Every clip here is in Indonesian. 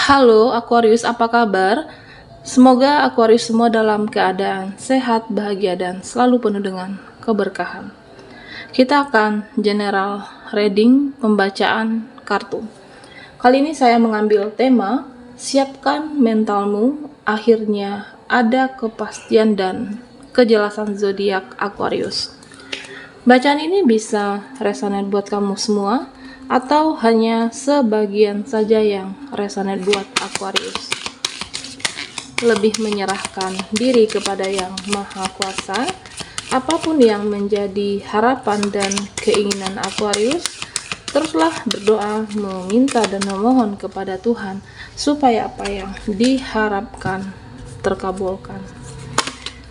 Halo Aquarius, apa kabar? Semoga Aquarius semua dalam keadaan sehat, bahagia, dan selalu penuh dengan keberkahan. Kita akan general reading pembacaan kartu. Kali ini saya mengambil tema, siapkan mentalmu, akhirnya ada kepastian dan kejelasan zodiak Aquarius. Bacaan ini bisa resonate buat kamu semua, atau hanya sebagian saja yang resonate buat Aquarius. Lebih menyerahkan diri kepada Yang Maha Kuasa, apapun yang menjadi harapan dan keinginan Aquarius, teruslah berdoa, meminta dan memohon kepada Tuhan supaya apa yang diharapkan terkabulkan.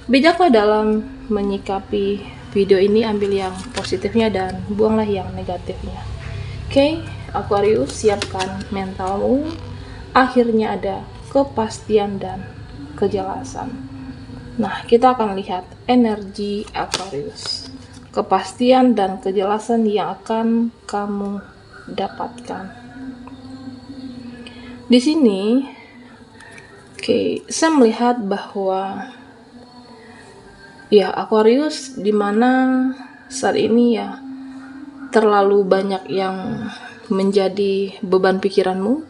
Bijaklah dalam menyikapi video ini, ambil yang positifnya dan buanglah yang negatifnya. Oke, Aquarius, siapkan mentalmu, akhirnya ada kepastian dan kejelasan. Nah, kita akan lihat energi Aquarius, kepastian dan kejelasan yang akan kamu dapatkan. Di sini, saya melihat bahwa Aquarius dimana saat ini terlalu banyak yang menjadi beban pikiranmu,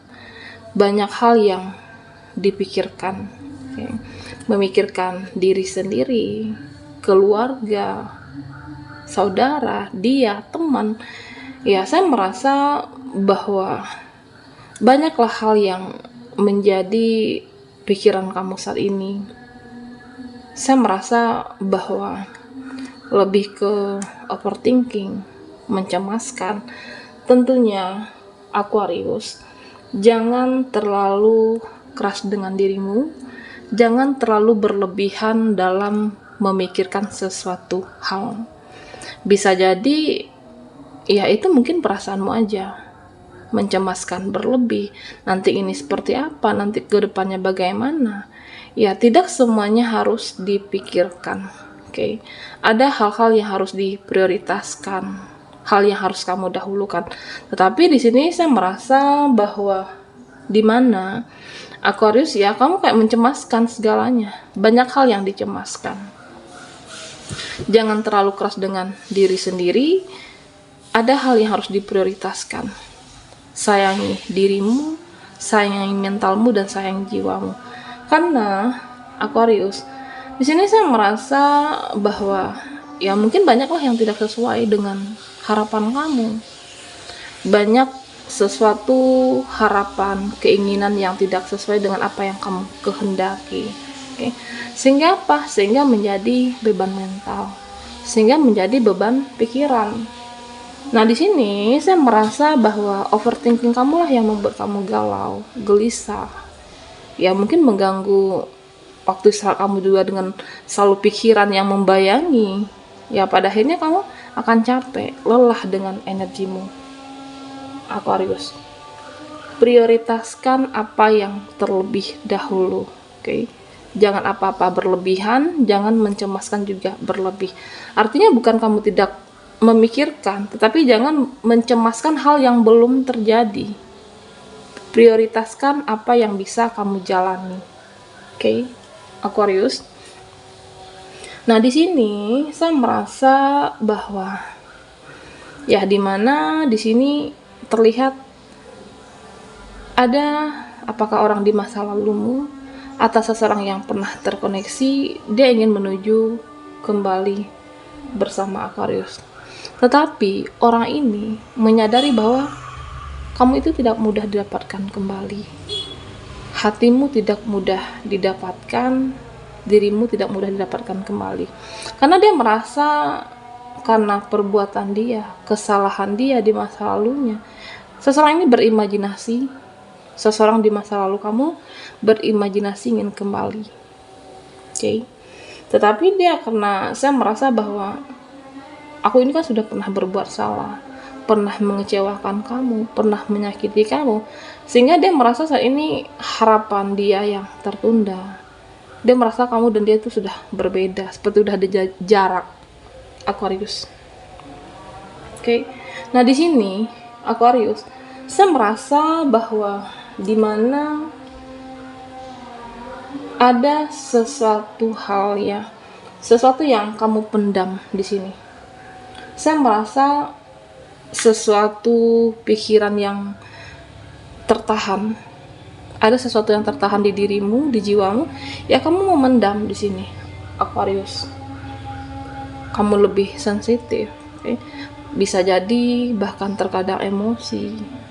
banyak hal yang dipikirkan, memikirkan diri sendiri, keluarga, saudara, teman. Saya merasa bahwa banyaklah hal yang menjadi pikiran kamu saat ini. Saya merasa bahwa lebih ke overthinking, mencemaskan. Tentunya Aquarius, jangan terlalu keras dengan dirimu, jangan terlalu berlebihan dalam memikirkan sesuatu hal. Bisa jadi itu mungkin perasaanmu aja, mencemaskan berlebih, nanti ini seperti apa, nanti ke depannya bagaimana. Tidak semuanya harus dipikirkan. Ada hal-hal yang harus diprioritaskan, hal yang harus kamu dahulukan. Tetapi di sini saya merasa bahwa di mana Aquarius kamu kayak mencemaskan segalanya. Banyak hal yang dicemaskan. Jangan terlalu keras dengan diri sendiri. Ada hal yang harus diprioritaskan. Sayangi dirimu, sayangi mentalmu, dan sayangi jiwamu. Karena Aquarius, di sini saya merasa bahwa mungkin banyaklah yang tidak sesuai dengan harapan kamu. Banyak sesuatu harapan, keinginan yang tidak sesuai dengan apa yang kamu kehendaki. Sehingga apa? Sehingga menjadi beban mental, sehingga menjadi beban pikiran. Nah, di sini saya merasa bahwa overthinking kamulah yang membuat kamu galau, gelisah. Mungkin mengganggu waktu istirahat kamu juga dengan selalu pikiran yang membayangi. Pada akhirnya kamu akan capek, lelah dengan energimu. Aquarius, prioritaskan apa yang terlebih dahulu. Jangan apa-apa berlebihan, jangan mencemaskan juga berlebih. Artinya bukan kamu tidak memikirkan, tetapi jangan mencemaskan hal yang belum terjadi. Prioritaskan apa yang bisa kamu jalani. Aquarius. Nah, di sini saya merasa bahwa dimana di sini terlihat ada apakah orang di masa lalumu atau seseorang yang pernah terkoneksi, dia ingin menuju kembali bersama Aquarius. Tetapi orang ini menyadari bahwa kamu itu tidak mudah didapatkan kembali. Hatimu tidak mudah didapatkan, dirimu tidak mudah didapatkan kembali. Karena dia merasa karena perbuatan dia, kesalahan dia di masa lalunya, seseorang ini berimajinasi, seseorang di masa lalu kamu berimajinasi ingin kembali. Tetapi dia, karena saya merasa bahwa aku ini kan sudah pernah berbuat salah, pernah mengecewakan kamu, pernah menyakiti kamu, sehingga dia merasa saat ini harapan dia yang tertunda. Dia merasa kamu dan dia itu sudah berbeda, seperti sudah ada jarak. Aquarius. Nah, di sini Aquarius, Saya merasa bahwa di mana ada sesuatu hal ya, sesuatu yang kamu pendam di sini. Saya merasa sesuatu pikiran yang tertahan, ada sesuatu yang tertahan di dirimu, di jiwamu, ya kamu memendam di sini, Aquarius. Kamu lebih sensitif, okay? Bisa jadi bahkan terkadang emosi,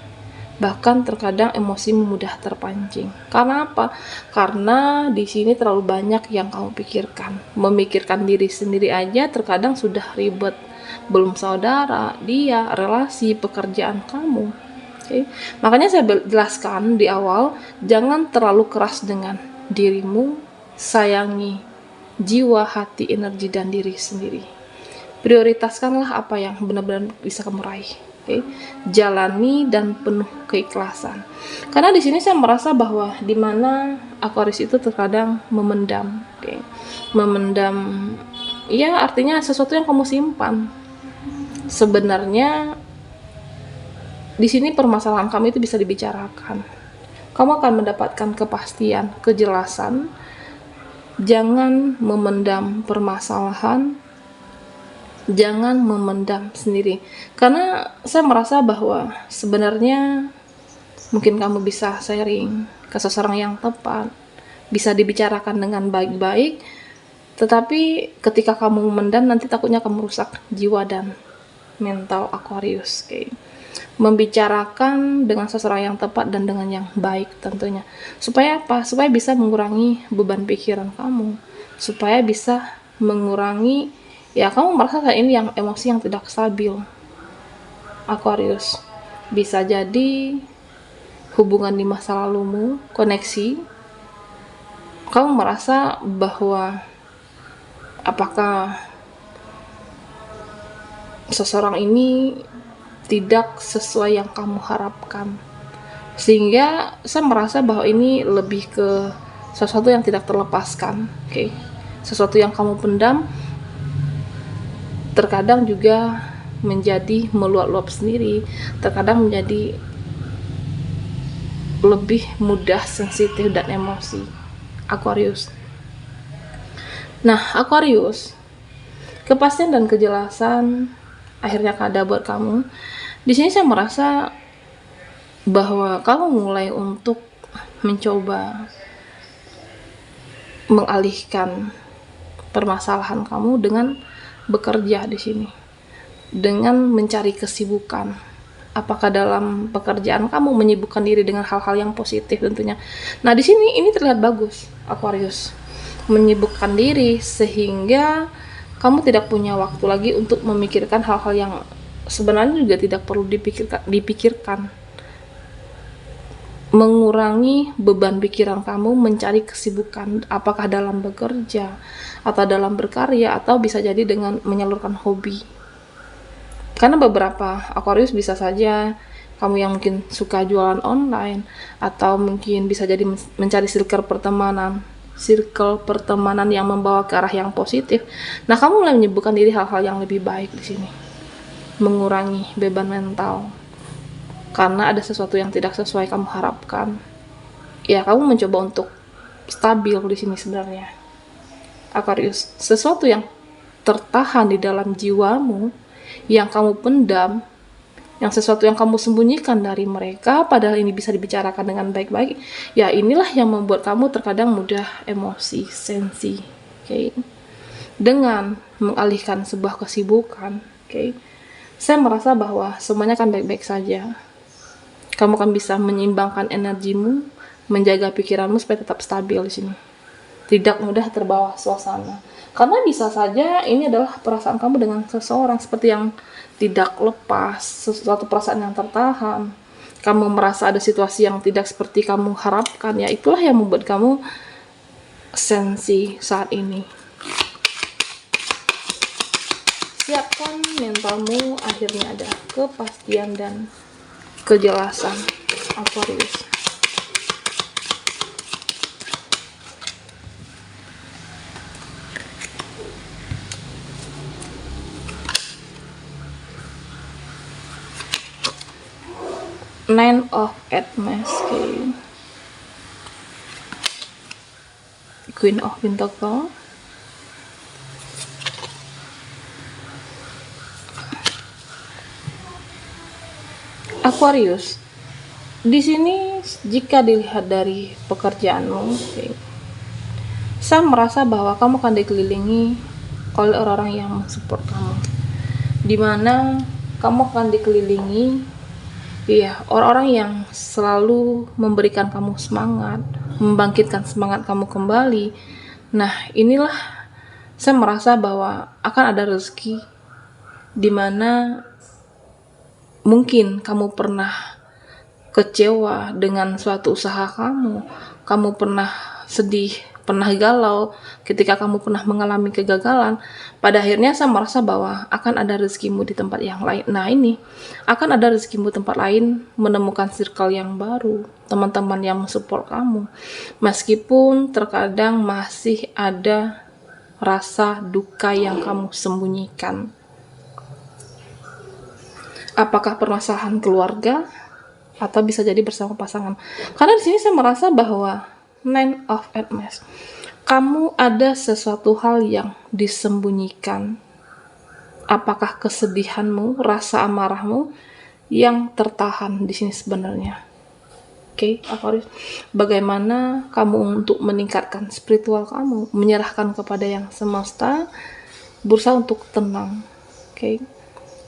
bahkan terkadang emosi mudah terpancing. Karena apa? Karena di sini terlalu banyak yang kamu pikirkan. Memikirkan diri sendiri aja terkadang sudah ribet. Belum saudara, dia, relasi, pekerjaan kamu. Okay? Makanya saya jelaskan di awal, jangan terlalu keras dengan dirimu, sayangi jiwa, hati, energi, dan diri sendiri. Prioritaskanlah apa yang benar-benar bisa kamu raih. Okay? Jalani dan penuh keikhlasan. Karena di sini saya merasa bahwa di mana Aquarius itu terkadang memendam, okay? Memendam, ya artinya sesuatu yang kamu simpan. Sebenarnya di sini permasalahan kamu itu bisa dibicarakan. Kamu akan mendapatkan kepastian, kejelasan. Jangan memendam permasalahan. Jangan memendam sendiri, karena saya merasa bahwa sebenarnya mungkin kamu bisa sharing ke seseorang yang tepat, bisa dibicarakan dengan baik-baik, tetapi ketika kamu memendam nanti takutnya kamu rusak jiwa dan mental Aquarius. Okay? Membicarakan dengan seseorang yang tepat dan dengan yang baik tentunya, supaya apa? Supaya bisa mengurangi beban pikiran kamu, supaya bisa mengurangi, ya kamu merasa saat ini yang emosi yang tidak stabil, Aquarius. Bisa jadi hubungan di masa lalumu, koneksi, kamu merasa bahwa apakah seseorang ini tidak sesuai yang kamu harapkan, sehingga saya merasa bahwa ini lebih ke sesuatu yang tidak terlepaskan. Okay? Sesuatu yang kamu pendam terkadang juga menjadi meluap-luap sendiri, terkadang menjadi lebih mudah sensitif dan emosi, Aquarius. Nah, Aquarius, kepastian dan kejelasan akhirnya ada buat kamu. Di sini saya merasa bahwa kamu mulai untuk mencoba mengalihkan permasalahan kamu dengan bekerja di sini, dengan mencari kesibukan. Apakah dalam pekerjaan kamu menyibukkan diri dengan hal-hal yang positif tentunya. Nah, di sini ini terlihat bagus, Aquarius. Menyibukkan diri sehingga kamu tidak punya waktu lagi untuk memikirkan hal-hal yang sebenarnya juga tidak perlu dipikirkan. Mengurangi beban pikiran kamu, mencari kesibukan, apakah dalam bekerja atau dalam berkarya, atau bisa jadi dengan menyalurkan hobi. Karena beberapa Aquarius bisa saja kamu yang mungkin suka jualan online, atau mungkin bisa jadi mencari circle pertemanan yang membawa ke arah yang positif. Nah, kamu mulai menyibukkan diri hal-hal yang lebih baik di sini, mengurangi beban mental. Karena ada sesuatu yang tidak sesuai kamu harapkan, ya kamu mencoba untuk stabil di sini sebenarnya, Aquarius. Sesuatu yang tertahan di dalam jiwamu, yang kamu pendam, yang sesuatu yang kamu sembunyikan dari mereka, padahal ini bisa dibicarakan dengan baik-baik, ya inilah yang membuat kamu terkadang mudah emosi, sensi. Okay? Dengan mengalihkan sebuah kesibukan, okay? Saya merasa bahwa semuanya akan baik-baik saja. Kamu akan bisa menyeimbangkan energimu, menjaga pikiranmu supaya tetap stabil di sini. Tidak mudah terbawa suasana. Karena bisa saja ini adalah perasaan kamu dengan seseorang seperti yang tidak lepas, sesuatu perasaan yang tertahan. Kamu merasa ada situasi yang tidak seperti kamu harapkan, ya itulah yang membuat kamu sensi saat ini. Siapkan mentalmu, akhirnya ada kepastian dan kejelasan, Aquarius. Nine of Pentacles, okay. Queen of Pentacles, Aquarius. Di sini jika dilihat dari pekerjaanmu, okay, saya merasa bahwa kamu akan dikelilingi oleh orang-orang yang mensupport kamu, dimana kamu akan dikelilingi orang-orang yang selalu memberikan kamu semangat, membangkitkan semangat kamu kembali. Nah, inilah saya merasa bahwa akan ada rezeki, dimana mungkin kamu pernah kecewa dengan suatu usaha kamu pernah sedih, pernah galau ketika kamu pernah mengalami kegagalan. Pada akhirnya saya merasa bahwa akan ada rezekimu di tempat yang lain. Nah, ini akan ada rezekimu tempat lain, menemukan circle yang baru, teman-teman yang mensupport kamu, meskipun terkadang masih ada rasa duka yang kamu sembunyikan. Apakah permasalahan keluarga, atau bisa jadi bersama pasangan? Karena di sini saya merasa bahwa Nine of Pentacles, kamu ada sesuatu hal yang disembunyikan. Apakah kesedihanmu, rasa amarahmu yang tertahan di sini sebenarnya? Oke, Aquarius. Bagaimana kamu untuk meningkatkan spiritual kamu, menyerahkan kepada yang semesta, berusaha untuk tenang. Oke.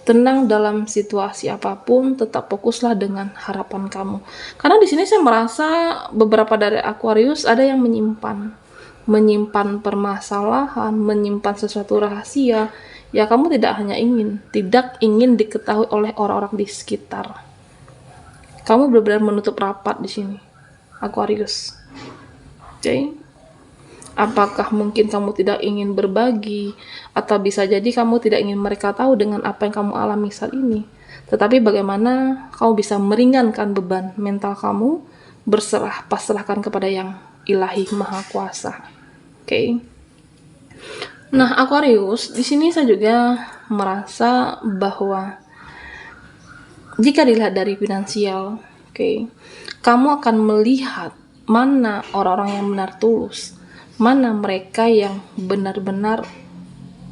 Tenang dalam situasi apapun, tetap fokuslah dengan harapan kamu. Karena di sini saya merasa beberapa dari Aquarius ada yang menyimpan permasalahan, menyimpan sesuatu rahasia. Ya, kamu tidak ingin diketahui oleh orang-orang di sekitar. Kamu benar-benar menutup rapat di sini, Aquarius. Oke. Apakah mungkin kamu tidak ingin berbagi, atau bisa jadi kamu tidak ingin mereka tahu dengan apa yang kamu alami saat ini. Tetapi bagaimana kamu bisa meringankan beban mental kamu, pasrahkan kepada yang ilahi maha kuasa. Oke. Nah, Aquarius, di sini saya juga merasa bahwa jika dilihat dari finansial, oke, kamu akan melihat mana orang-orang yang benar tulus, mana mereka yang benar-benar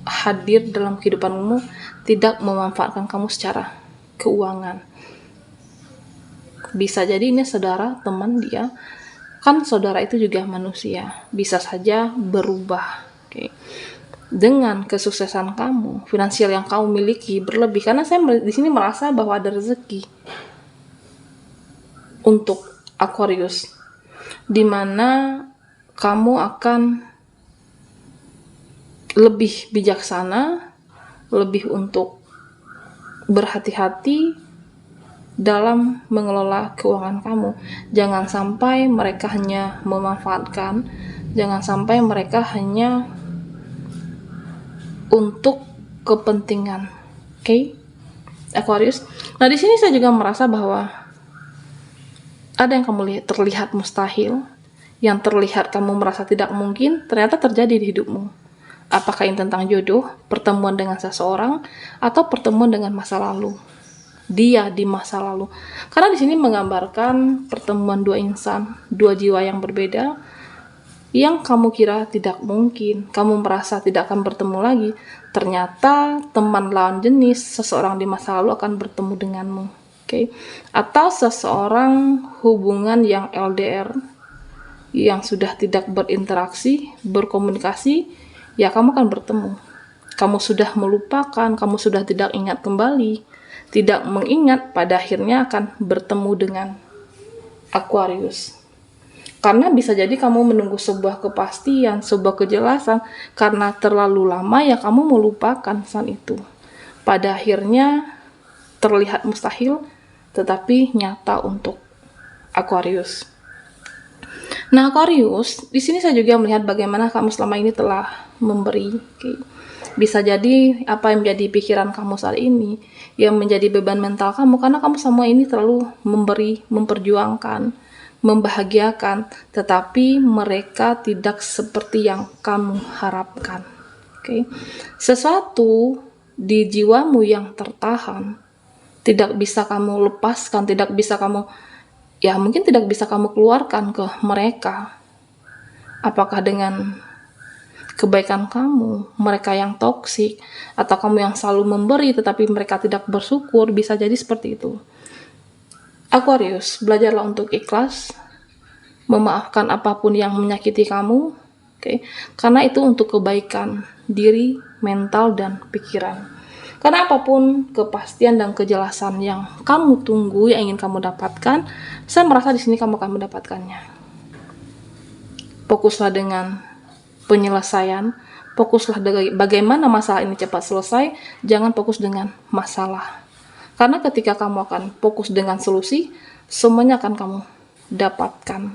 hadir dalam kehidupanmu, tidak memanfaatkan kamu secara keuangan. Bisa jadi ini saudara, teman dia, kan saudara itu juga manusia, bisa saja berubah. Oke. Dengan kesuksesan kamu, finansial yang kamu miliki berlebih, karena saya di sini merasa bahwa ada rezeki untuk Aquarius, dimana kamu akan lebih bijaksana, lebih untuk berhati-hati dalam mengelola keuangan kamu. Jangan sampai mereka hanya memanfaatkan, jangan sampai mereka hanya untuk kepentingan. Oke, Aquarius. Nah, di sini saya juga merasa bahwa ada yang kamu terlihat mustahil, yang terlihat kamu merasa tidak mungkin, ternyata terjadi di hidupmu. Apakah ini tentang jodoh, pertemuan dengan seseorang, atau pertemuan dengan masa lalu? Dia di masa lalu. Karena di sini menggambarkan pertemuan dua insan, dua jiwa yang berbeda, yang kamu kira tidak mungkin, kamu merasa tidak akan bertemu lagi. Ternyata teman lawan jenis, seseorang di masa lalu akan bertemu denganmu. Oke. Atau seseorang hubungan yang LDR, yang sudah tidak berinteraksi, berkomunikasi, ya kamu akan bertemu. Kamu sudah melupakan, kamu sudah tidak ingat kembali, tidak mengingat, pada akhirnya akan bertemu dengan Aquarius. Karena bisa jadi kamu menunggu sebuah kepastian, sebuah kejelasan, karena terlalu lama ya kamu melupakan saat itu. Pada akhirnya terlihat mustahil, tetapi nyata untuk Aquarius. Nah, Aquarius, di sini saya juga melihat bagaimana kamu selama ini telah memberi. Bisa jadi apa yang menjadi pikiran kamu saat ini, yang menjadi beban mental kamu, karena kamu semua ini terlalu memberi, memperjuangkan, membahagiakan, tetapi mereka tidak seperti yang kamu harapkan. Oke. Sesuatu di jiwamu yang tertahan, tidak bisa kamu lepaskan, tidak bisa kamu, ya mungkin tidak bisa kamu keluarkan ke mereka. Apakah dengan kebaikan kamu, mereka yang toksik, atau kamu yang selalu memberi tetapi mereka tidak bersyukur, bisa jadi seperti itu. Aquarius, belajarlah untuk ikhlas, memaafkan apapun yang menyakiti kamu, karena itu untuk kebaikan diri, mental, dan pikiran. Karena apapun kepastian dan kejelasan yang kamu tunggu, yang ingin kamu dapatkan, saya merasa di sini kamu akan mendapatkannya. Fokuslah dengan penyelesaian, fokuslah bagaimana masalah ini cepat selesai, jangan fokus dengan masalah. Karena ketika kamu akan fokus dengan solusi, semuanya akan kamu dapatkan.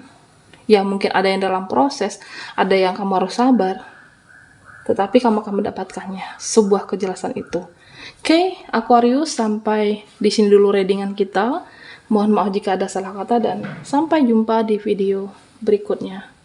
Ya mungkin ada yang dalam proses, ada yang kamu harus sabar, tetapi kamu akan mendapatkannya, sebuah kejelasan itu. Oke, Aquarius, sampai di sini dulu readingan kita. Mohon maaf jika ada salah kata dan sampai jumpa di video berikutnya.